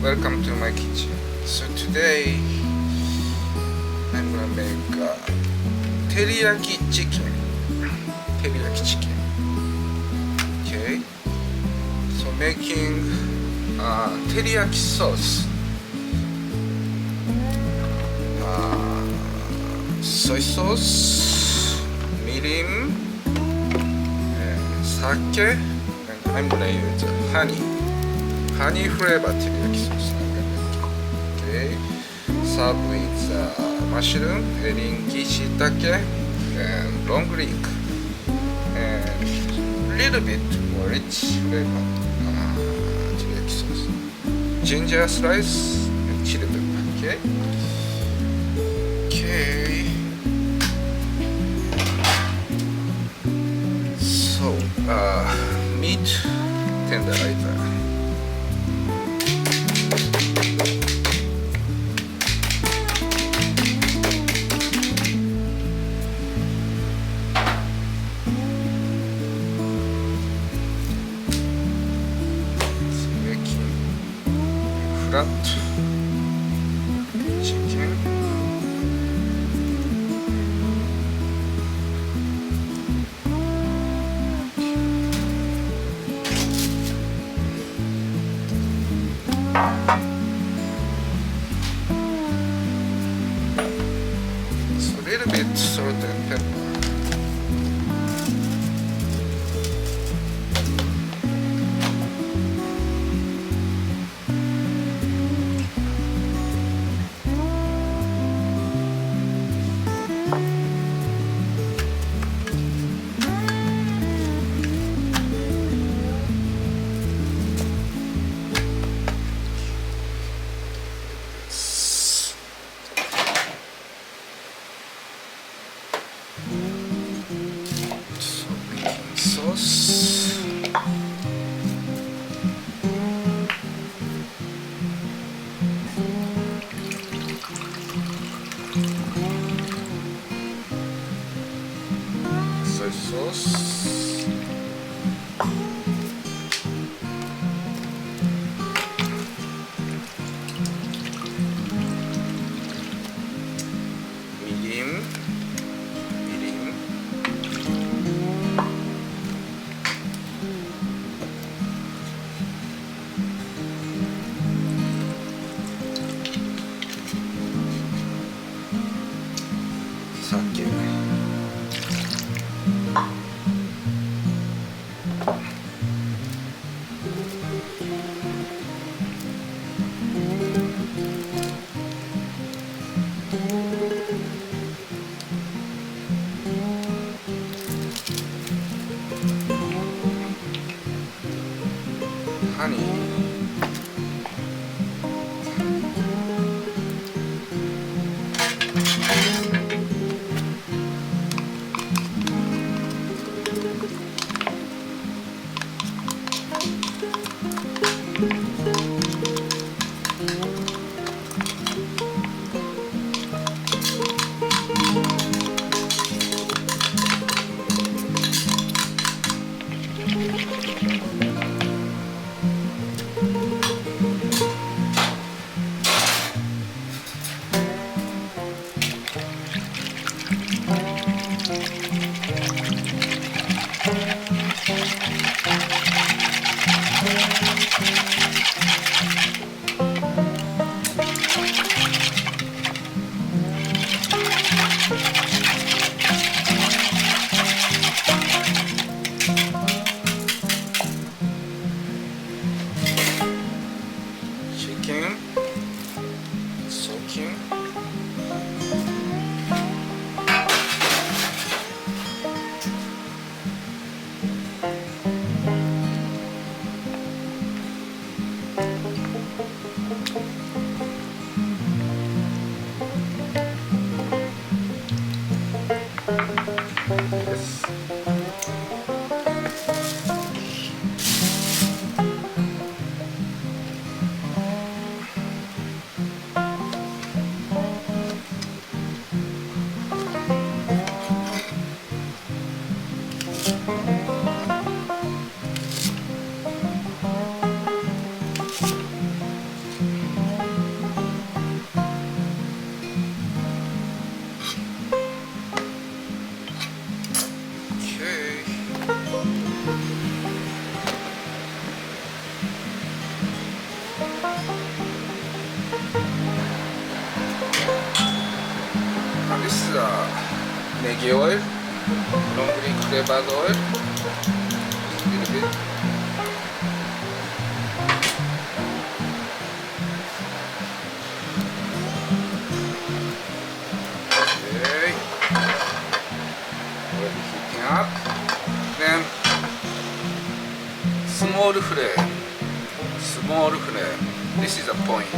welcome to my kitchen. So today I'm gonna make teriyaki chicken. Teriyaki chicken. Okay. So making teriyaki sauce. Soy sauce, mirin, sake, and I'm gonna use honey flavored teriyaki sauce. Okay, serve with mushroom, eringi, shiitake, and long leek, and little bit more rich flavored teriyaki sauce. Ginger slice and chili pepper. Okay. Okay. So meat tenderizer. Making flat chicken. So a little bit salt and pepper. So making sauce. Soy sauce. Mirin. Sake. Honey. Chicken soaking. Yes. This is negi oil, long green flavored oil, a little bit. Okay, already heating up. Then small flame. This is a point.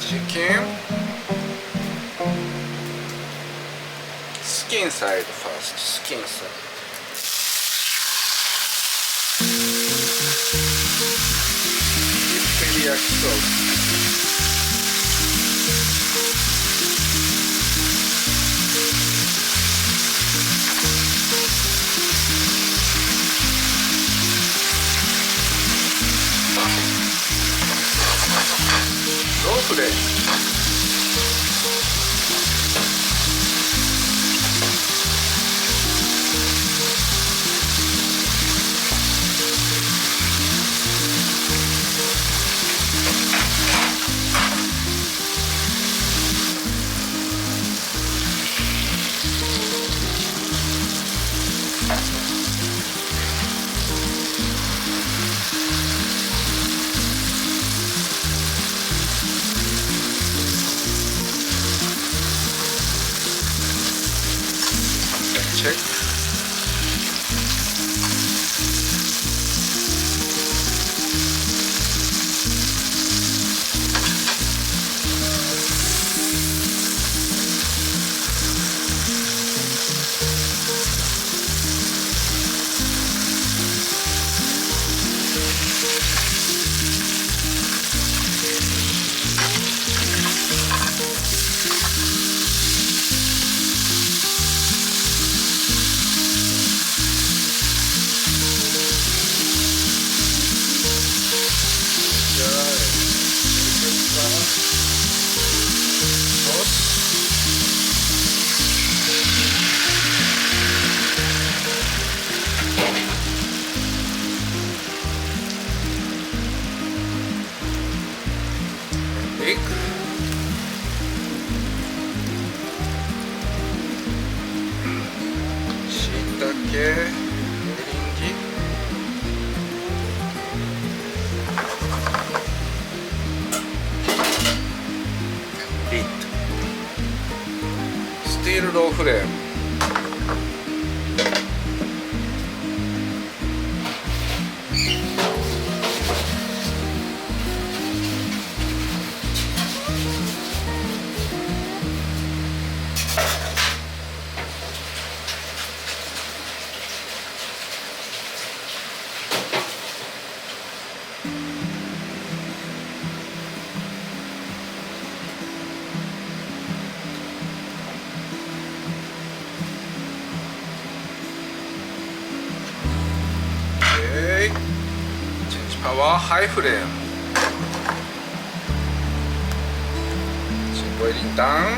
Chicken. Skin side first. Skin side. Teriyaki sauce. Low flame. Check. Egg. Shiitake, eringi. Lid. Still low flame. Okay. Change power, high flame. Boiling down.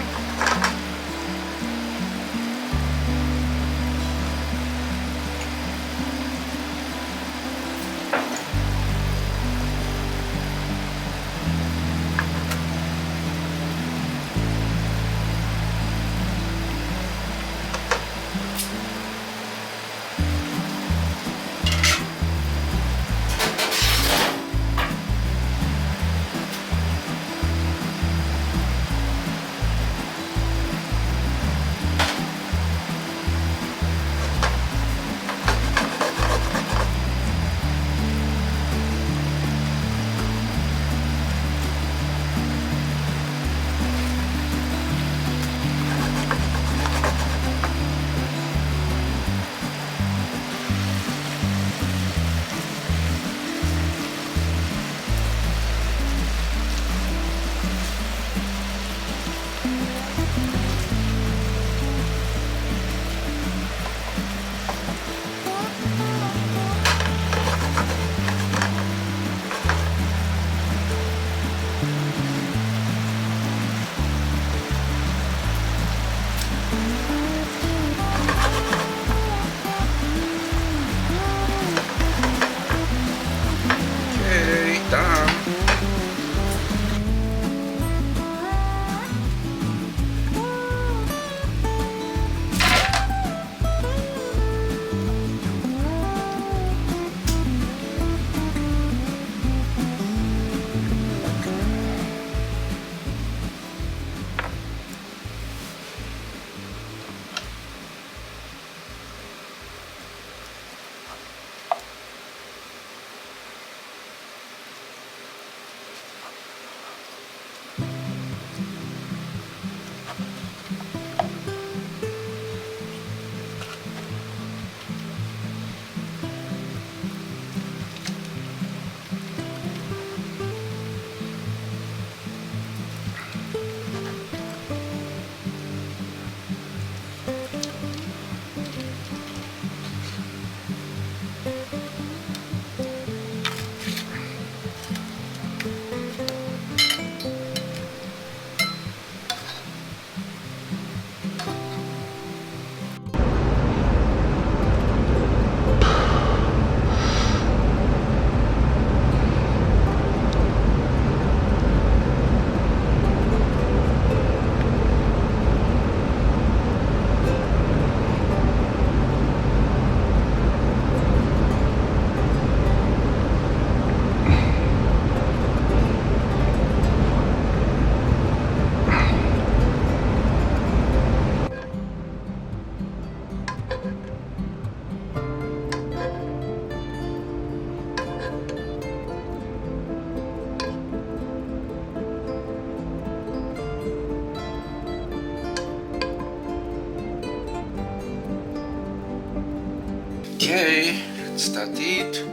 Okay, let's start it.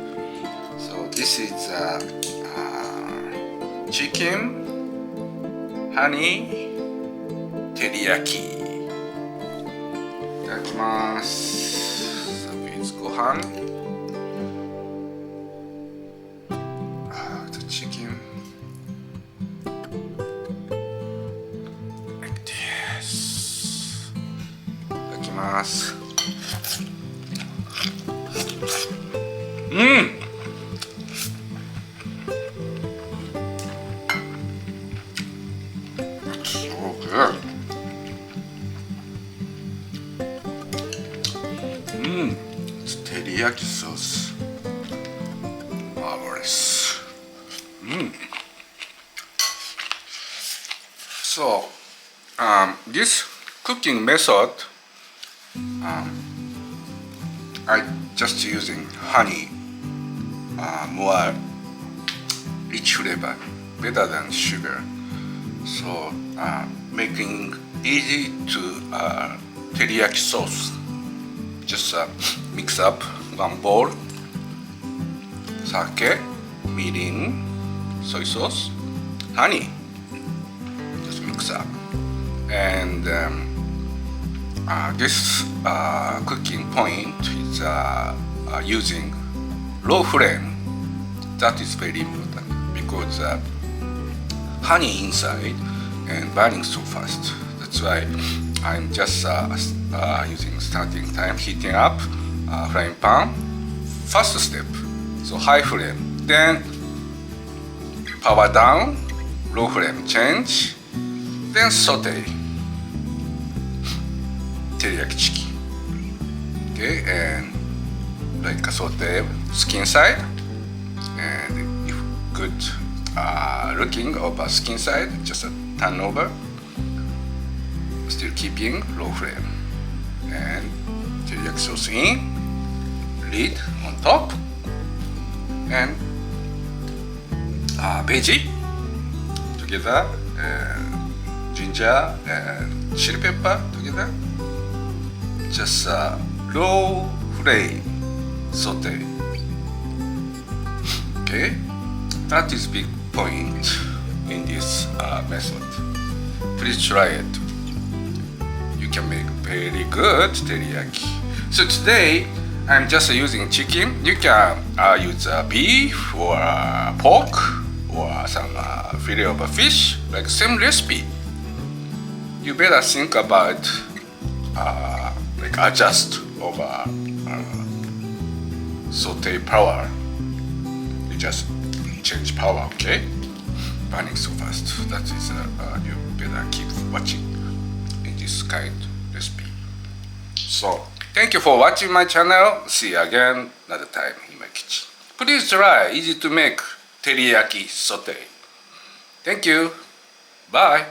So this is chicken, honey, teriyaki. いただきます。with ご飯。The chicken. Like this. いただきます。So good. It's teriyaki sauce. Marvelous. So, this cooking method, I just using honey, more rich flavor, better than sugar. So, making easy to teriyaki sauce. Just mix up one bowl, sake, mirin, soy sauce, honey. Just mix up. And this cooking point is using low flame. That is very important because honey inside and burning so fast. That's why I'm just using starting time, heating up frying pan. First step, so high flame, then power down, low flame change, then saute teriyaki chicken. Okay, and like a saute skin side, and if good looking over skin side, just a turn over. Still keeping low flame, and teriyaki sauce in, lid on top, and veggie together, ginger and chili pepper together. Just low flame saute. Okay, that is big point in this method. Please try it. You can make very good teriyaki. So today I'm just using chicken. You can use beef or pork or some fillet of a fish, like same recipe. You better think about like adjust over saute power. You just change power, okay? Burning so fast. That is you better keep watching this kind recipe. So thank you for watching my channel. See you again another time in my kitchen. Please try easy to make teriyaki saute. Thank you. Bye.